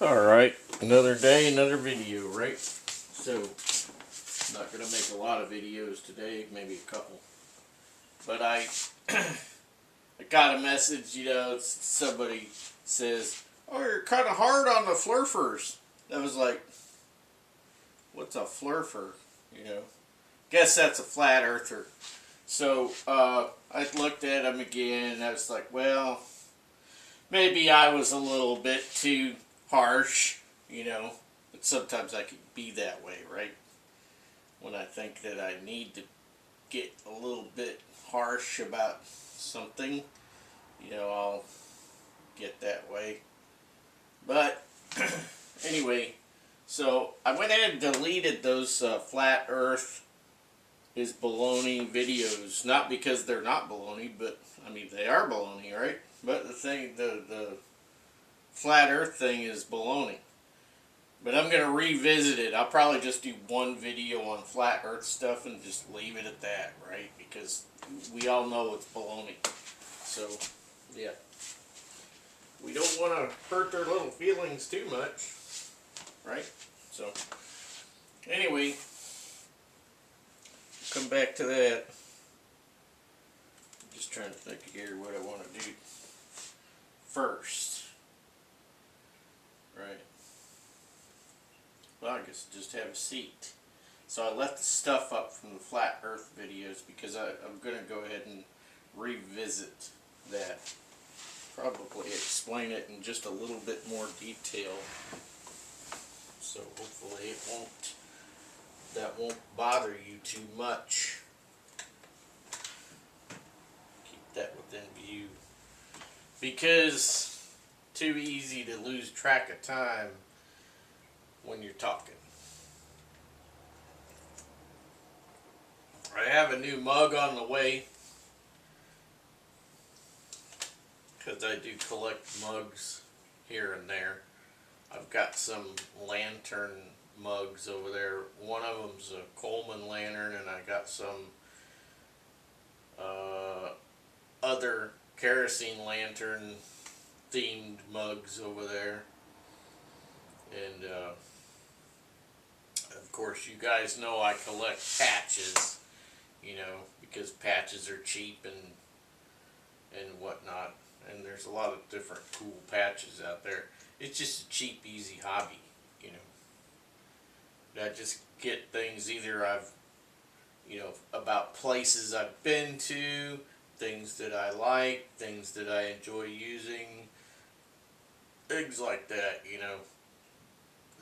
Alright, another day, another video, right? So, not going to make a lot of videos today, maybe a couple. But I got a message, somebody says, "Oh, you're kind of hard on the FLErfers." I was like, what's a FLErfer? Guess that's a flat earther. So, I looked at him again, and I was like, well, maybe I was a little bit too harsh, but sometimes I can be that way, right? When I think that I need to get a little bit harsh about something, I'll get that way. But anyway, so I went ahead and deleted those flat earth is baloney videos. Not because they're not baloney, but I mean they are baloney, right? But the flat earth thing is baloney. But I'm going to revisit it. I'll probably just do one video on flat earth stuff and just leave it at that, right? Because we all know it's baloney. So, yeah. We don't want to hurt their little feelings too much, right? So, anyway, come back to that. I'm just trying to think here what I want to do first, right? Well, I guess just have a seat. So I left the stuff up from the flat earth videos because I'm going to go ahead and revisit that. Probably explain it in just a little bit more detail. So hopefully that won't bother you too much. Keep that within view. Because too easy to lose track of time when you're talking. I have a new mug on the way because I do collect mugs here and there. I've got some lantern mugs over there. One of them's a Coleman lantern, and I got some other kerosene lantern themed mugs over there. And of course, you guys know I collect patches, because patches are cheap and whatnot. And there's a lot of different cool patches out there. It's just a cheap, easy hobby, I just get things either about places I've been to, things that I like, things that I enjoy using, things like that,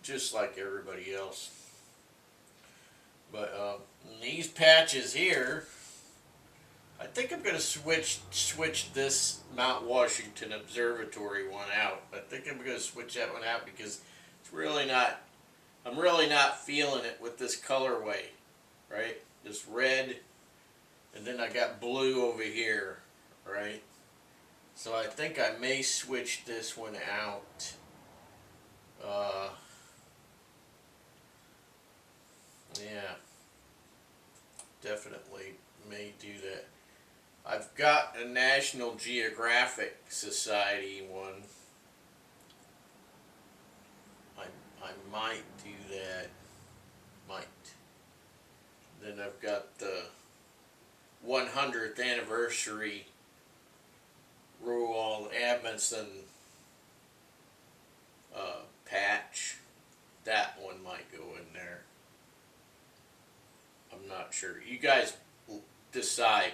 just like everybody else. But these patches here, I think I'm going to switch this Mount Washington Observatory one out. I think I'm going to switch that one out because it's really not, I'm really not feeling it with this colorway, right? This red, and then I got blue over here, right? So I think I may switch this one out. Yeah, definitely may do that. I've got a National Geographic Society one. I might do that. Might. Then I've got the 100th anniversary Roald Amundsen patch. That one might go in there. I'm not sure. You guys decide.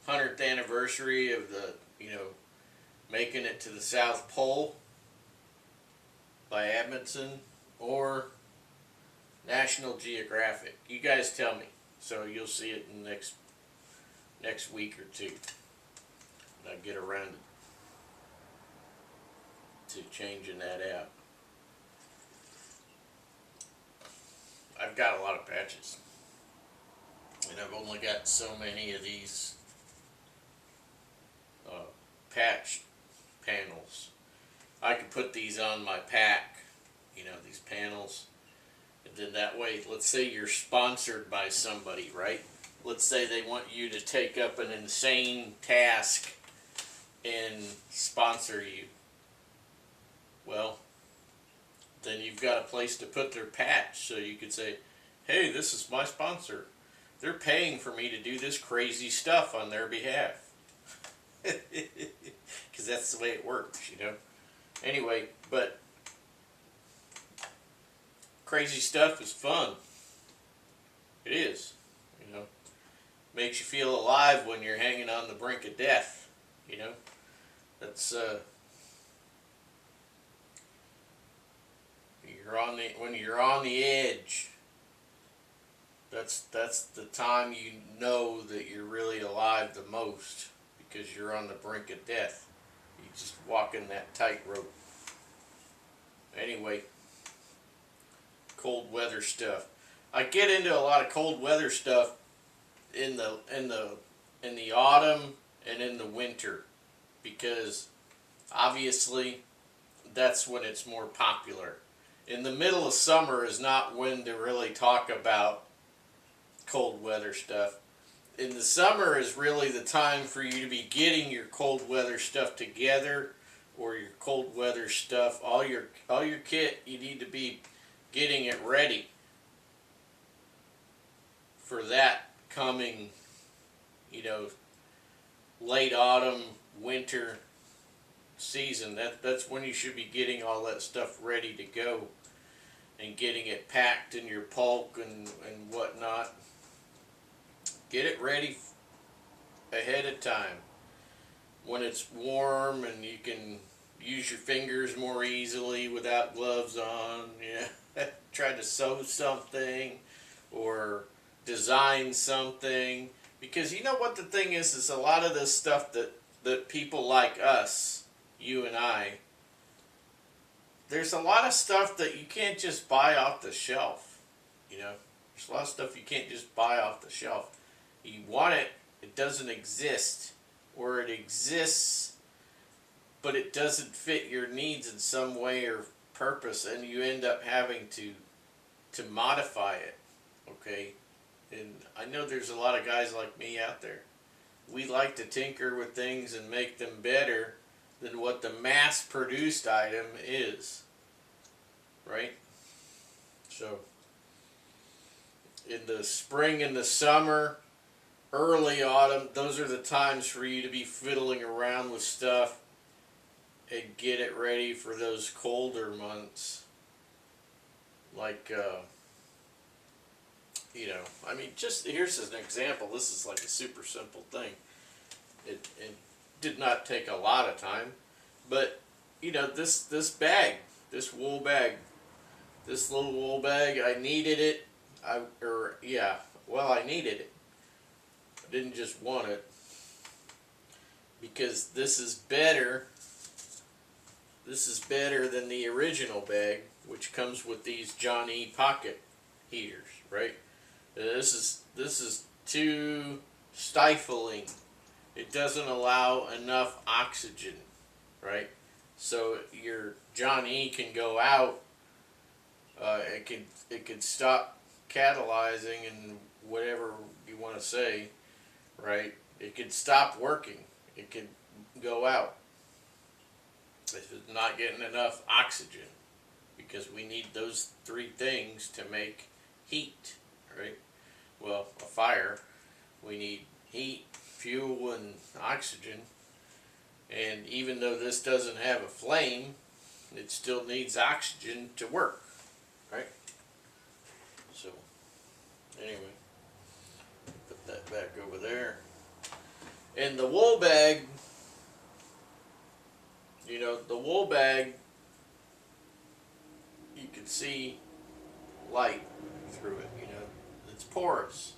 100th anniversary of the, making it to the South Pole by Amundsen, or National Geographic. You guys tell me. So you'll see it in the next week or two. And I get around to changing that out. I've got a lot of patches. And I've only got so many of these patch panels. I could put these on my pack, these panels, and then that way, let's say you're sponsored by somebody, right? Let's say they want you to take up an insane task and sponsor you. Well, then you've got a place to put their patch. So you could say, hey, this is my sponsor. They're paying for me to do this crazy stuff on their behalf. Because that's the way it works, you know. Anyway, but crazy stuff is fun. It is, you know. Makes you feel alive when you're hanging on the brink of death, you know. That's when you're on the edge. That's the time you know that you're really alive the most, because you're on the brink of death. You just walking that tightrope. Anyway, cold weather stuff. I get into a lot of cold weather stuff in the autumn and in the winter, because obviously that's when it's more popular. In the middle of summer is not when to really talk about cold weather stuff. In the summer is really the time for you to be getting your cold weather stuff together, or your cold weather stuff, all your kit. You need to be getting it ready for that coming, you know, late autumn, winter season. That's when you should be getting all that stuff ready to go and getting it packed in your pulk and whatnot. Get it ready ahead of time when it's warm and you can use your fingers more easily without gloves on. Yeah, try to sew something or design something, because you know what the thing is a lot of this stuff that people like us, you and I, there's a lot of stuff that you can't just buy off the shelf. You know, there's a lot of stuff you can't just buy off the shelf. You want it, it doesn't exist, or it exists but it doesn't fit your needs in some way or purpose, and you end up having to modify it. Okay, and I know there's a lot of guys like me out there. We like to tinker with things and make them better than what the mass-produced item is, right? So in the spring and the summer, early autumn, those are the times for you to be fiddling around with stuff and get it ready for those colder months. Like, you know, I mean, just here's an example. This is like a super simple thing. It did not take a lot of time, but you know, this bag, this wool bag, this little wool bag, I needed it. I needed it. I didn't just want it, because this is better. This is better than the original bag, which comes with these John E. pocket heaters, right? This is too stifling. It doesn't allow enough oxygen, right? So your John E. can go out. It can stop catalyzing and whatever you want to say, right? It can stop working. It can go out. If it's not getting enough oxygen, because we need those three things to make heat, right? Well, a fire, we need heat, fuel, and oxygen. And even though this doesn't have a flame, it still needs oxygen to work, right? So, anyway, put that back over there. And the wool bag, you know, the wool bag, you can see light through it, you know, it's porous.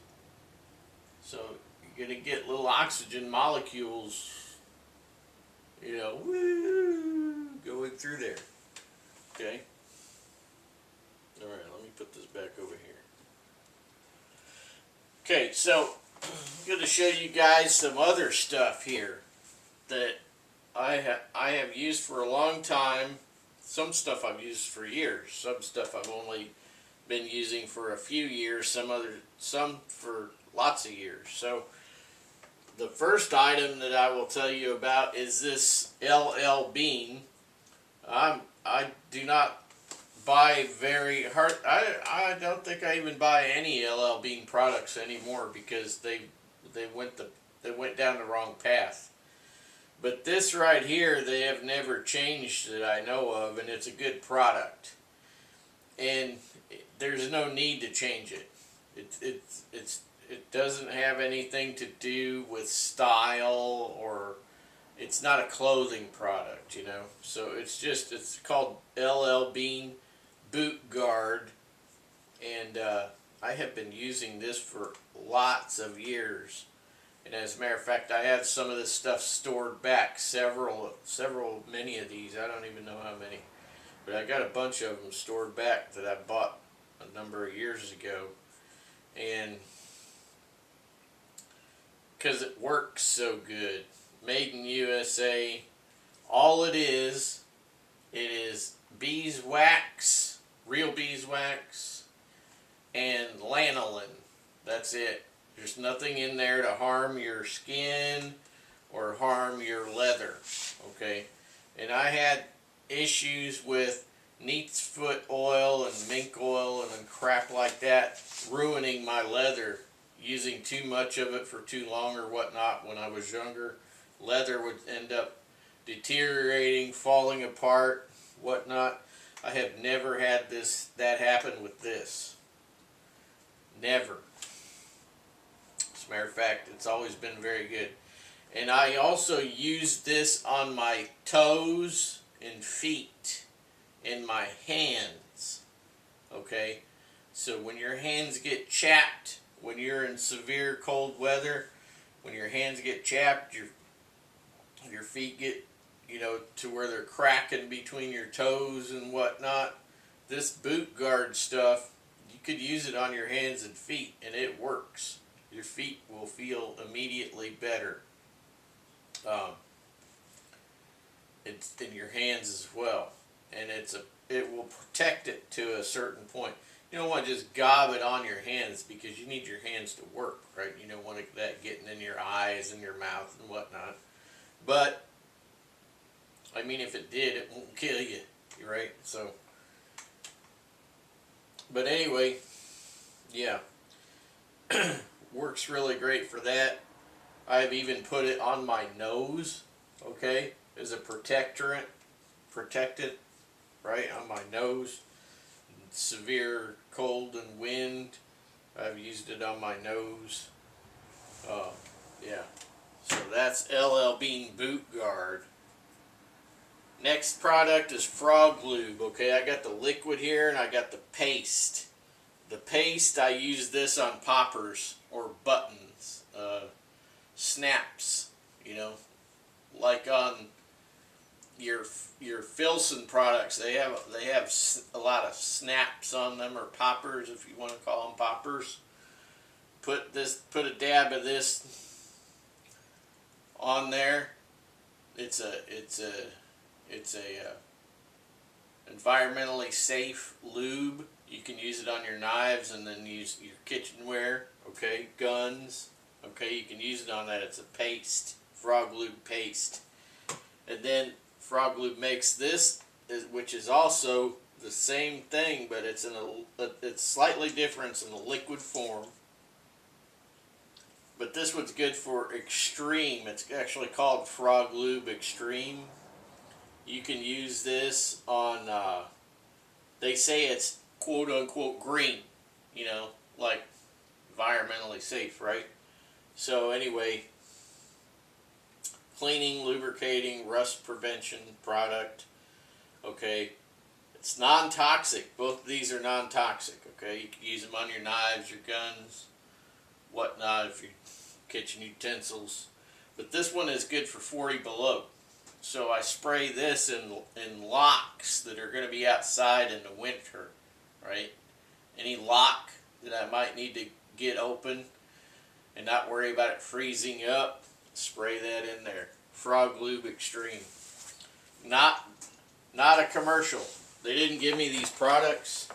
So you're going to get little oxygen molecules, you know, woo, going through there. Okay? Alright, let me put this back over here. Okay, so I'm going to show you guys some other stuff here that I have used for a long time. Some stuff I've used for years. Some stuff I've only been using for a few years. Some for lots of years. So the first item that I will tell you about is this L.L. bean. I do not buy very hard. I don't think I even buy any L.L.Bean products anymore because they went down the wrong path. But this right here, they have never changed that I know of, and it's a good product. And there's no need to change it. It doesn't have anything to do with style, or it's not a clothing product, you know. So it's called L.L.Bean Boot Guard, and I have been using this for lots of years. And as a matter of fact, I have some of this stuff stored back, many of these. I don't even know how many, but I got a bunch of them stored back that I bought a number of years ago, and because it works so good. Made in USA. All it is beeswax, real beeswax, and lanolin. That's it. There's nothing in there to harm your skin or harm your leather, okay? And I had issues with neat's foot oil and mink oil and crap like that ruining my leather, using too much of it for too long or whatnot when I was younger. Leather would end up deteriorating, falling apart, whatnot. I have never had that happen with this. Never. As a matter of fact, it's always been very good. And I also use this on my toes and feet and my hands. Okay? So when your hands get chapped, when you're in severe cold weather, when your hands get chapped, your feet get, you know, to where they're cracking between your toes and whatnot, this boot guard stuff, you could use it on your hands and feet, and it works. Your feet will feel immediately better. It's in your hands as well, and it will protect it to a certain point. You don't want to just gob it on your hands, because you need your hands to work, right? You don't want that getting in your eyes and your mouth and whatnot. But I mean, if it did, it won't kill you, right? So, but anyway, yeah. Works really great for that. I've even put it on my nose, okay, as a protected, right, on my nose. Severe cold and wind, I've used it on my nose. Yeah. So that's L.L.Bean Boot Guard. Next product is Frog Lube, okay. I got the liquid here and I got the paste. The paste, I use this on poppers or buttons, snaps, you know, like on your Filson products. They have a lot of snaps on them, or poppers, if you want to call them poppers. Put a dab of this on there. It's a environmentally safe lube. You can use it on your knives, and then use your kitchenware, okay, guns, okay, you can use it on that. It's a paste, Frog Lube paste. And then Frog Lube makes this, which is also the same thing, but it's it's slightly different in the liquid form. But this one's good for extreme. It's actually called Frog Lube Extreme. You can use this on, they say it's quote-unquote green, you know, like environmentally safe, right? So anyway, cleaning, lubricating, rust prevention product, okay. It's non-toxic. Both of these are non-toxic, okay. You can use them on your knives, your guns, whatnot, if you're kitchen utensils. But this one is good for 40 below. So I spray this in locks that are going to be outside in the winter, right? Any lock that I might need to get open and not worry about it freezing up, spray that in there. Frog Lube Extreme. Not a commercial. They didn't give me these products.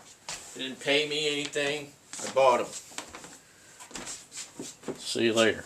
They didn't pay me anything. I bought them. See you later.